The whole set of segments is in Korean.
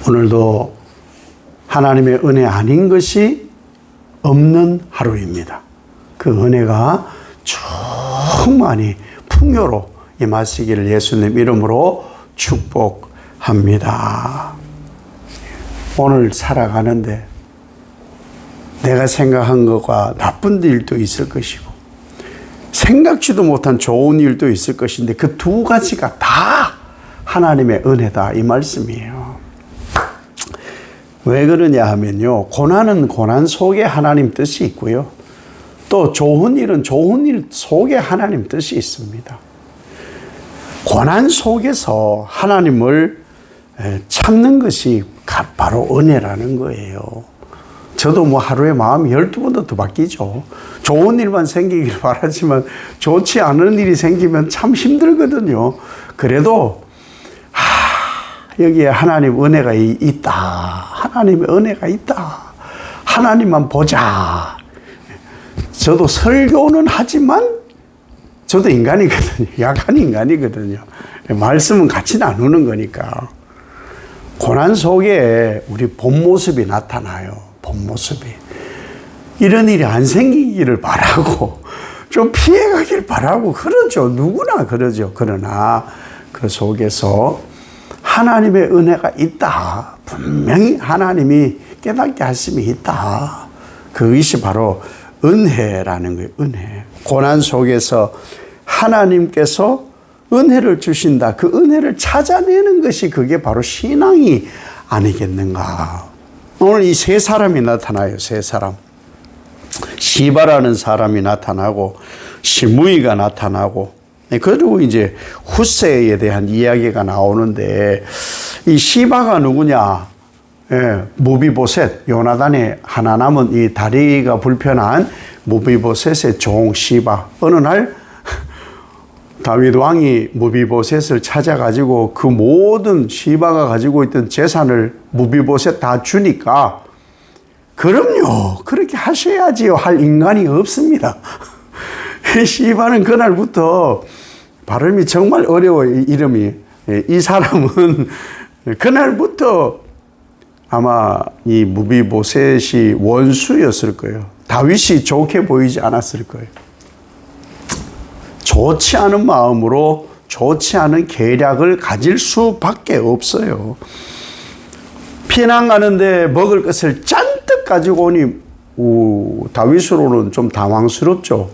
오늘도 하나님의 은혜 아닌 것이 없는 하루입니다. 그 은혜가 충만히 풍요로 임하시기를 예수님 이름으로 축복합니다. 오늘 살아가는데 내가 생각한 것과 나쁜 일도 있을 것이고 생각지도 못한 좋은 일도 있을 것인데 그 두 가지가 다 하나님의 은혜다 이 말씀이에요. 왜 그러냐 하면요, 고난은 고난 속에 하나님 뜻이 있고요, 또 좋은 일은 좋은 일 속에 하나님 뜻이 있습니다. 고난 속에서 하나님을 찾는 것이 바로 은혜라는 거예요. 저도 뭐 하루에 마음이 12번도 더 바뀌죠. 좋은 일만 생기길 바라지만 좋지 않은 일이 생기면 참 힘들거든요. 그래도 여기에 하나님 은혜가 있다. 하나님의 은혜가 있다. 하나님만 보자. 저도 설교는 하지만 저도 인간이거든요. 약한 인간이거든요. 말씀은 같이 나누는 거니까. 고난 속에 우리 본 모습이 나타나요. 본 모습이. 이런 일이 안 생기기를 바라고 좀 피해가길 바라고 그러죠. 누구나 그러죠. 그러나 그 속에서 하나님의 은혜가 있다. 분명히 하나님이 깨닫게 하심이 있다. 그것이 바로 은혜라는 거예요. 은혜. 고난 속에서 하나님께서 은혜를 주신다. 그 은혜를 찾아내는 것이 그게 바로 신앙이 아니겠는가. 오늘 이 세 사람이 나타나요. 세 사람. 시바라는 사람이 나타나고 시므이가 나타나고 그리고 이제 후세에 대한 이야기가 나오는데 이 시바가 누구냐? 무비보셋, 요나단의 하나 남은 이 다리가 불편한 무비보셋의 종 시바. 어느 날 다윗 왕이 무비보셋을 찾아가지고 그 모든 시바가 가지고 있던 재산을 무비보셋 다 주니까 그럼요, 그렇게 하셔야지요 할 인간이 없습니다. 시바는 그날부터 발음이 정말 어려워요. 이름이. 이 사람은 그날부터 아마 이 무비보셋이 원수였을 거예요. 다윗이 좋게 보이지 않았을 거예요. 좋지 않은 마음으로 좋지 않은 계략을 가질 수밖에 없어요. 피난 가는데 먹을 것을 잔뜩 가지고 오니 다윗으로는 좀 당황스럽죠.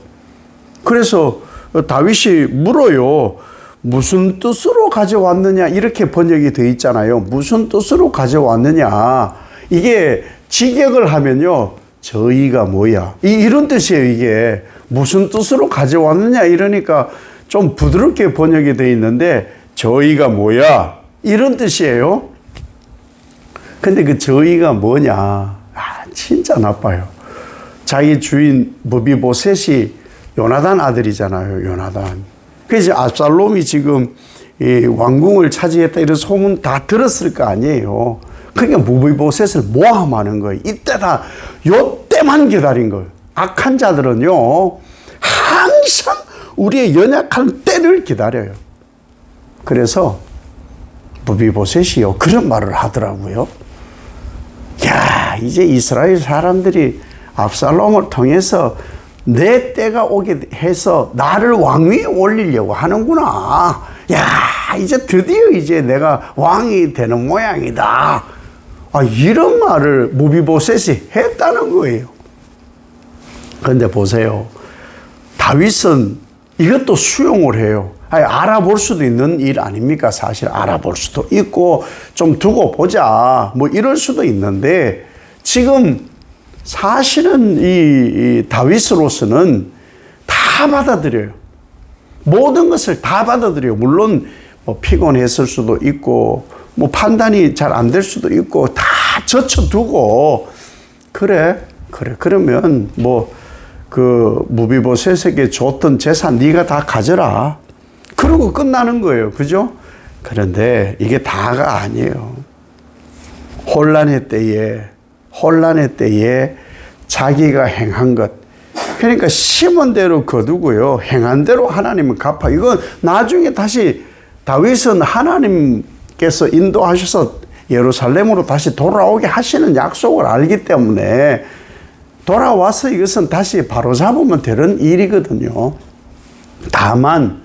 그래서 다윗이 물어요. 무슨 뜻으로 가져왔느냐 이렇게 번역이 되어 있잖아요. 무슨 뜻으로 가져왔느냐. 이게 직역을 하면요, 저희가 뭐야 이런 뜻이에요. 이게 무슨 뜻으로 가져왔느냐 이러니까 좀 부드럽게 번역이 되어 있는데 저희가 뭐야 이런 뜻이에요. 근데 그 저희가 뭐냐, 진짜 나빠요. 자기 주인 무비보셋이 요나단 아들이잖아요. 요나단. 그래서 압살롬이 지금 이 왕궁을 차지했다 이런 소문 다 들었을 거 아니에요. 그러니까 무비보셋을 모함하는 거예요. 이때다 요때만 기다린 거예요. 악한 자들은요 항상 우리의 연약한 때를 기다려요. 그래서 무비보셋이요 그런 말을 하더라고요. 야, 이제 이스라엘 사람들이 압살롬을 통해서 내 때가 오게 해서 나를 왕위에 올리려고 하는구나. 야, 이제 드디어 이제 내가 왕이 되는 모양이다. 이런 말을 무비보셋이 했다는 거예요. 그런데 보세요. 다윗은 이것도 수용을 해요. 알아볼 수도 있는 일 아닙니까? 사실 알아볼 수도 있고 좀 두고 보자 뭐 이럴 수도 있는데 지금 사실은 이 다윗으로서는 다 받아들여요. 모든 것을 다 받아들여요. 물론 뭐 피곤했을 수도 있고 뭐 판단이 잘 안 될 수도 있고 다 젖혀두고 그러면 뭐 그 무비보셋에게 줬던 재산 네가 다 가져라. 그러고 끝나는 거예요. 그죠? 그런데 이게 다가 아니에요. 혼란의 때에 자기가 행한 것, 그러니까 심은 대로 거두고요 행한 대로 하나님은 갚아. 이건 나중에 다시 다윗은 하나님께서 인도하셔서 예루살렘으로 다시 돌아오게 하시는 약속을 알기 때문에 돌아와서 이것은 다시 바로잡으면 되는 일이거든요. 다만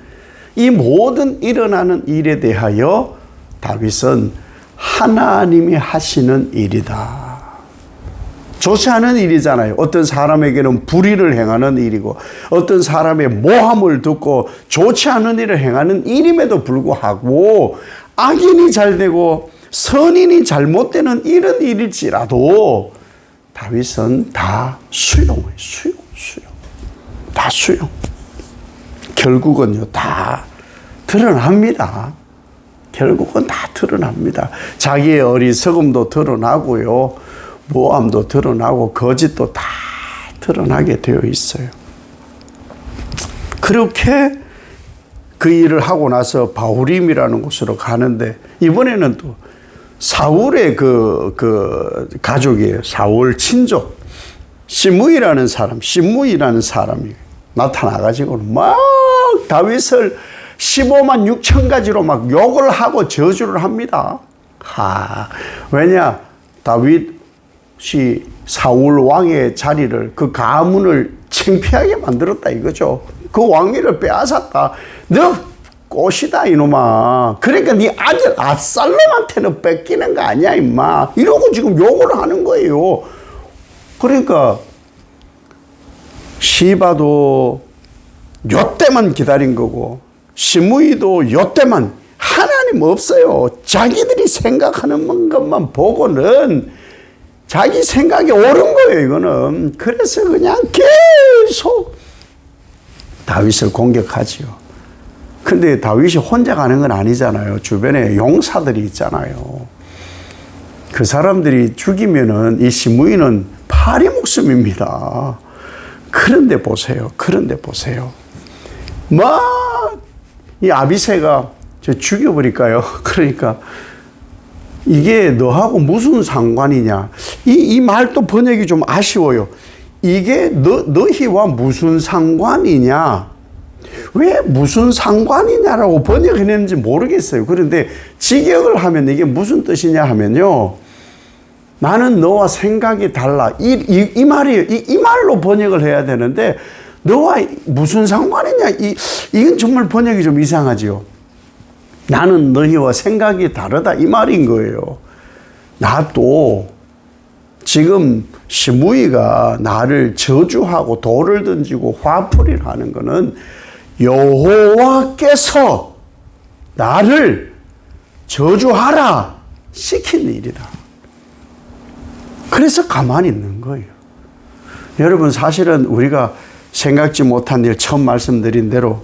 이 모든 일어나는 일에 대하여 다윗은 하나님이 하시는 일이다. 좋지 않은 일이잖아요. 어떤 사람에게는 불의를 행하는 일이고 어떤 사람의 모함을 듣고 좋지 않은 일을 행하는 일임에도 불구하고 악인이 잘 되고 선인이 잘못되는 이런 일일지라도 다윗은 다 수용해요. 수용. 다 수용. 결국은요, 다 드러납니다. 결국은 다 드러납니다. 자기의 어리석음도 드러나고요. 모함도 드러나고 거짓도 다 드러나게 되어 있어요. 그렇게 그 일을 하고 나서 바후림이라는 곳으로 가는데 이번에는 또 사울의 그 가족이에요. 사울 친족 시므이라는 사람이 나타나가지고 막 다윗을 15만 6천 가지로 막 욕을 하고 저주를 합니다. 왜냐? 다윗이 사울 왕의 자리를, 그 가문을 창피하게 만들었다 이거죠. 그 왕위를 빼앗았다. 너 꽃이다 이놈아. 그러니까 네 아들 압살롬한테는 뺏기는 거 아니야 임마. 이러고 지금 욕을 하는 거예요. 그러니까 시바도 요때만 기다린 거고 시므이도 요때만. 하나님 없어요. 자기들이 생각하는 것만 보고는 자기 생각이 옳은 거예요 이거는. 그래서 그냥 계속 다윗을 공격하지요. 근데 다윗이 혼자 가는 건 아니잖아요. 주변에 용사들이 있잖아요. 그 사람들이 죽이면은 이 시므이는 파리 목숨입니다. 그런데 보세요. 막 이 아비새가 저 죽여버릴까요? 그러니까 이게 너하고 무슨 상관이냐? 이 말도 번역이 좀 아쉬워요. 이게 너희와 무슨 상관이냐? 왜 무슨 상관이냐라고 번역해냈는지 모르겠어요. 그런데 직역을 하면 이게 무슨 뜻이냐 하면요. 나는 너와 생각이 달라. 이 말이에요. 이 말로 번역을 해야 되는데 너와 무슨 상관이냐. 이건 정말 번역이 좀 이상하지요. 나는 너희와 생각이 다르다. 이 말인 거예요. 나도 지금 시므이가 나를 저주하고 돌을 던지고 화풀이를 하는 거는 여호와께서 나를 저주하라 시킨 일이다. 그래서 가만히 있는 거예요. 여러분 사실은 우리가 생각지 못한 일, 처음 말씀드린 대로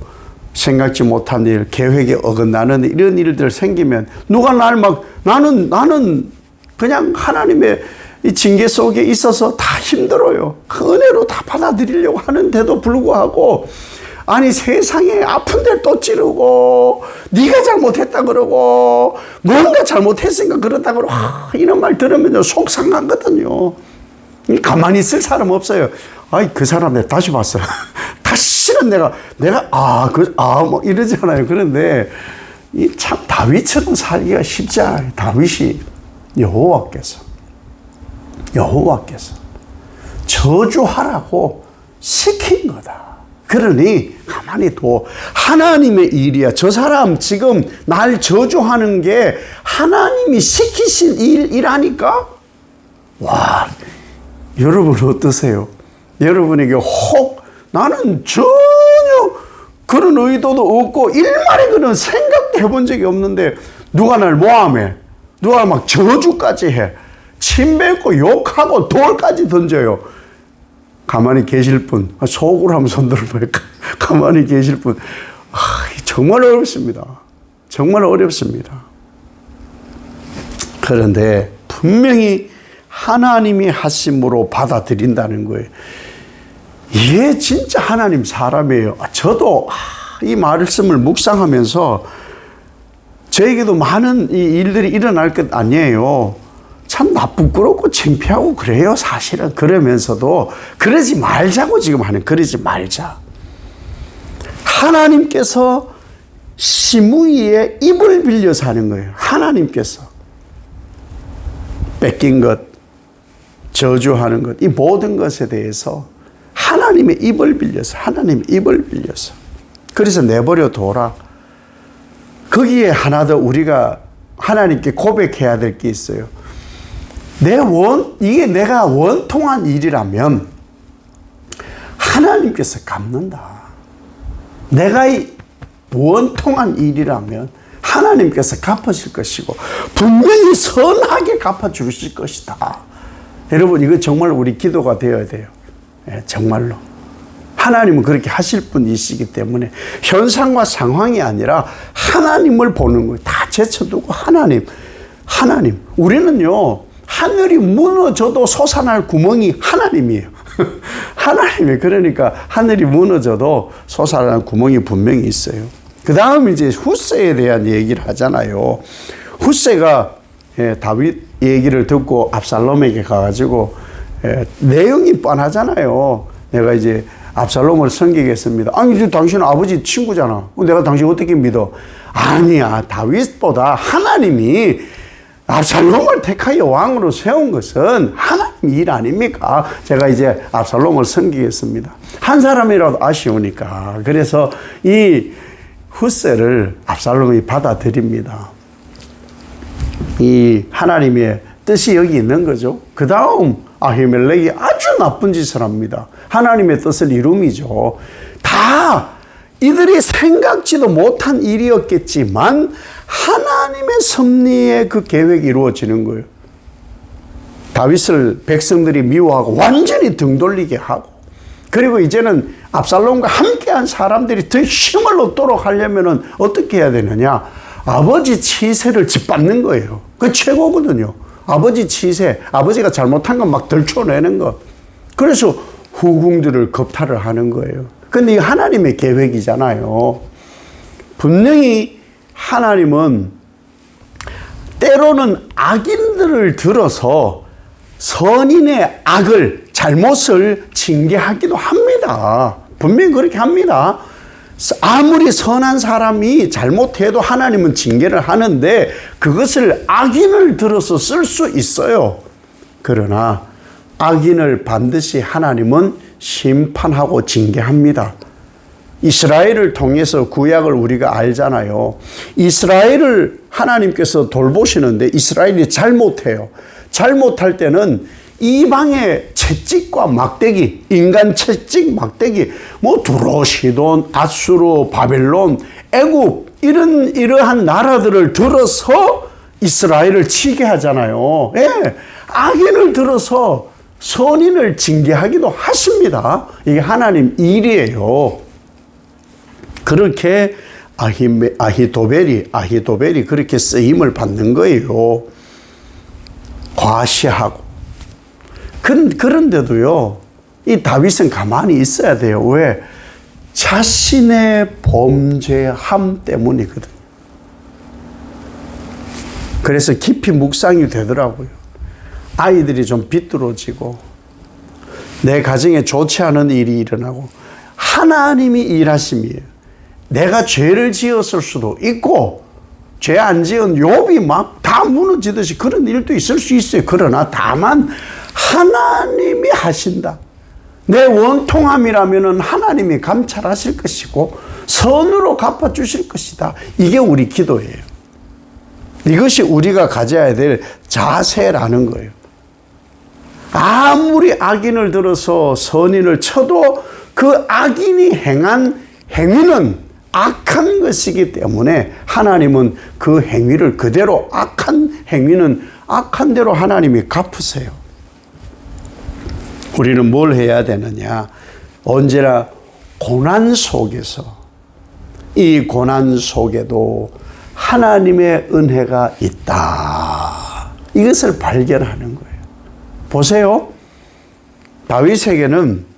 생각지 못한 일, 계획에 어긋나는 이런 일들 생기면 누가 나는 그냥 하나님의 이 징계 속에 있어서 다 힘들어요. 그 은혜로 다 받아들이려고 하는데도 불구하고 아니 세상에 아픈 데를 또 찌르고 네가 잘못했다 그러고 뭔가 잘못했으니까 그렇다 그러고 이런 말 들으면 속 상하거든요. 가만히 있을 사람 없어요. 그 사람 내가 다시 봤어요. 다시는 내가 뭐 이러잖아요. 그런데 참 다윗처럼 살기가 쉽지 않아요. 다윗이 여호와께서 저주하라고 시킨 거다. 그러니 가만히 둬. 하나님의 일이야. 저 사람 지금 날 저주하는 게 하나님이 시키신 일이라니까? 와, 여러분 어떠세요? 여러분에게 혹 나는 전혀 그런 의도도 없고 일말의 그런 생각도 해본 적이 없는데 누가 날 모함해. 누가 막 저주까지 해. 침 뱉고 욕하고 돌까지 던져요. 가만히 계실 분, 속으로 한번 손 들어볼까? 가만히 계실 분, 정말 어렵습니다. 정말 어렵습니다. 그런데 분명히 하나님이 하심으로 받아들인다는 거예요. 이게 진짜 하나님 사람이에요. 저도 이 말씀을 묵상하면서 저에게도 많은 이 일들이 일어날 것 아니에요. 참 부끄럽고 창피하고 그래요. 사실은. 그러면서도 그러지 말자고 지금 그러지 말자. 하나님께서 시므이의 입을 빌려서 하는 거예요. 하나님께서. 뺏긴 것, 저주하는 것, 이 모든 것에 대해서 하나님의 입을 빌려서, 그래서 내버려 둬라. 거기에 하나 더 우리가 하나님께 고백해야 될 게 있어요. 이게 내가 원통한 일이라면 하나님께서 갚는다. 내가 원통한 일이라면 하나님께서 갚으실 것이고 분명히 선하게 갚아주실 것이다. 여러분, 이거 정말 우리 기도가 되어야 돼요. 정말로. 하나님은 그렇게 하실 분이시기 때문에 현상과 상황이 아니라 하나님을 보는 거예요. 다 제쳐두고 하나님. 우리는요, 하늘이 무너져도 솟아날 구멍이 하나님이에요. 하나님이, 그러니까 하늘이 무너져도 솟아날 구멍이 분명히 있어요. 그 다음 이제 훗세에 대한 얘기를 하잖아요. 훗세가 다윗 얘기를 듣고 압살롬에게 가가지고 내용이 뻔하잖아요. 내가 이제 압살롬을 섬기겠습니다. 아니, 이제 당신은 아버지 친구잖아. 내가 당신 어떻게 믿어? 아니야. 다윗보다 하나님이 압살롬을 택하여 왕으로 세운 것은 하나님 일 아닙니까? 제가 이제 압살롬을 섬기겠습니다. 한 사람이라도 아쉬우니까. 그래서 이 훗세를 압살롬이 받아들입니다. 이 하나님의 뜻이 여기 있는 거죠. 그 다음 아히멜렉이 아주 나쁜 짓을 합니다. 하나님의 뜻을 이룸이죠. 다 이들이 생각지도 못한 일이었겠지만 하나님의 섭리의 그 계획이 이루어지는 거예요. 다윗을 백성들이 미워하고 완전히 등 돌리게 하고, 그리고 이제는 압살롬과 함께한 사람들이 더 힘을 얻도록 하려면 어떻게 해야 되느냐? 아버지 치세를 짓밟는 거예요. 그 최고거든요. 아버지 치세, 아버지가 잘못한 건 막 들춰내는 것. 그래서 후궁들을 겁탈을 하는 거예요. 근데 이 하나님의 계획이잖아요. 분명히 하나님은 때로는 악인들을 들어서 선인의 악을, 잘못을 징계하기도 합니다. 분명히 그렇게 합니다. 아무리 선한 사람이 잘못해도 하나님은 징계를 하는데 그것을 악인을 들어서 쓸 수 있어요. 그러나 악인을 반드시 하나님은 심판하고 징계합니다. 이스라엘을 통해서 구약을 우리가 알잖아요. 이스라엘을 하나님께서 돌보시는데 이스라엘이 잘못해요. 잘못할 때는 이방의 채찍과 막대기, 인간 채찍, 막대기, 뭐 두로, 시돈, 아수르, 바벨론, 애굽 이러한 나라들을 들어서 이스라엘을 치게 하잖아요. 예, 악인을 들어서 선인을 징계하기도 하십니다. 이게 하나님 일이에요. 그렇게 아히도벨이 그렇게 쓰임을 받는 거예요. 과시하고. 그런데도요, 이 다윗은 가만히 있어야 돼요. 왜? 자신의 범죄함 때문이거든요. 그래서 깊이 묵상이 되더라고요. 아이들이 좀 비뚤어지고, 내 가정에 좋지 않은 일이 일어나고, 하나님이 일하심이에요. 내가 죄를 지었을 수도 있고, 죄 안 지은 욥이 막 다 무너지듯이 그런 일도 있을 수 있어요. 그러나 다만 하나님이 하신다. 내 원통함이라면 하나님이 감찰하실 것이고 선으로 갚아주실 것이다. 이게 우리 기도예요. 이것이 우리가 가져야 될 자세라는 거예요. 아무리 악인을 들어서 선인을 쳐도 그 악인이 행한 행위는 악한 것이기 때문에 하나님은 그 행위를 그대로, 악한 행위는 악한 대로 하나님이 갚으세요. 우리는 뭘 해야 되느냐? 언제나 고난 속에서, 이 고난 속에도 하나님의 은혜가 있다. 이것을 발견하는 거예요. 보세요. 다윗에게는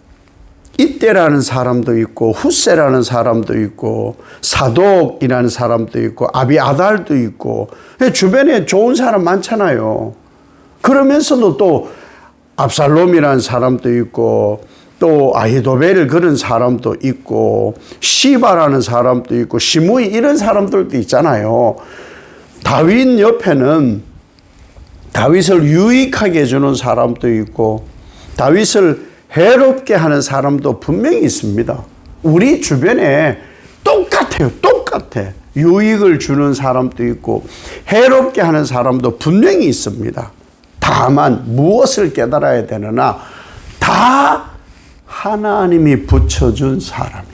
이때라는 사람도 있고 훗세라는 사람도 있고 사독이라는 사람도 있고 아비아달도 있고 주변에 좋은 사람 많잖아요. 그러면서도 또 압살롬이라는 사람도 있고 또 아히도벨 그런 사람도 있고 시바라는 사람도 있고 시므이 이런 사람들도 있잖아요. 다윗 옆에는 다윗을 유익하게 해주는 사람도 있고 다윗을 해롭게 하는 사람도 분명히 있습니다. 우리 주변에 똑같아요. 똑같아. 유익을 주는 사람도 있고 해롭게 하는 사람도 분명히 있습니다. 다만 무엇을 깨달아야 되느냐? 다 하나님이 붙여준 사람이에요.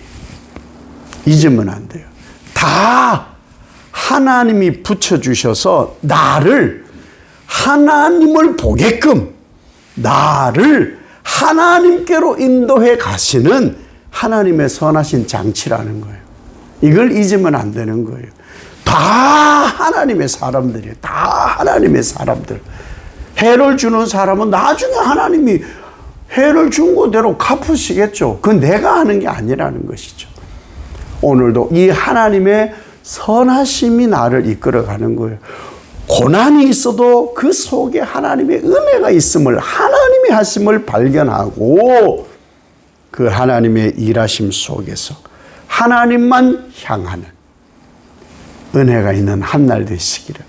잊으면 안 돼요. 다 하나님이 붙여주셔서 나를 하나님을 보게끔 나를 하나님께로 인도해 가시는 하나님의 선하신 장치라는 거예요. 이걸 잊으면 안 되는 거예요. 다 하나님의 사람들이에요. 다 하나님의 사람들. 해를 주는 사람은 나중에 하나님이 해를 준 거대로 갚으시겠죠. 그건 내가 하는 게 아니라는 것이죠. 오늘도 이 하나님의 선하심이 나를 이끌어가는 거예요. 고난이 있어도 그 속에 하나님의 은혜가 있음을, 하나님이 하심을 발견하고 그 하나님의 일하심 속에서 하나님만 향하는 은혜가 있는 한 날 되시기를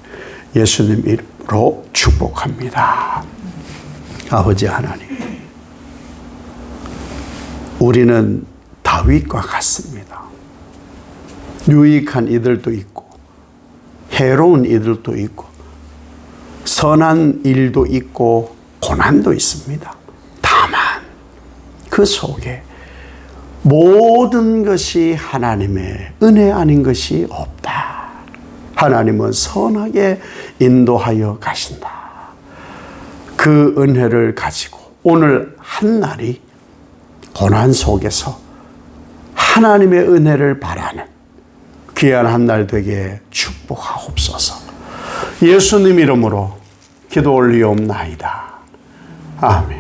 예수님 이름으로 축복합니다. 아버지 하나님, 우리는 다윗과 같습니다. 유익한 이들도 있고 해로운 이들도 있고 선한 일도 있고 고난도 있습니다. 다만 그 속에 모든 것이 하나님의 은혜 아닌 것이 없다. 하나님은 선하게 인도하여 가신다. 그 은혜를 가지고 오늘 한 날이 고난 속에서 하나님의 은혜를 바라는 귀한 한 날 되게 축복하옵소서. 예수님 이름으로 기도 올리옵나이다. 아멘.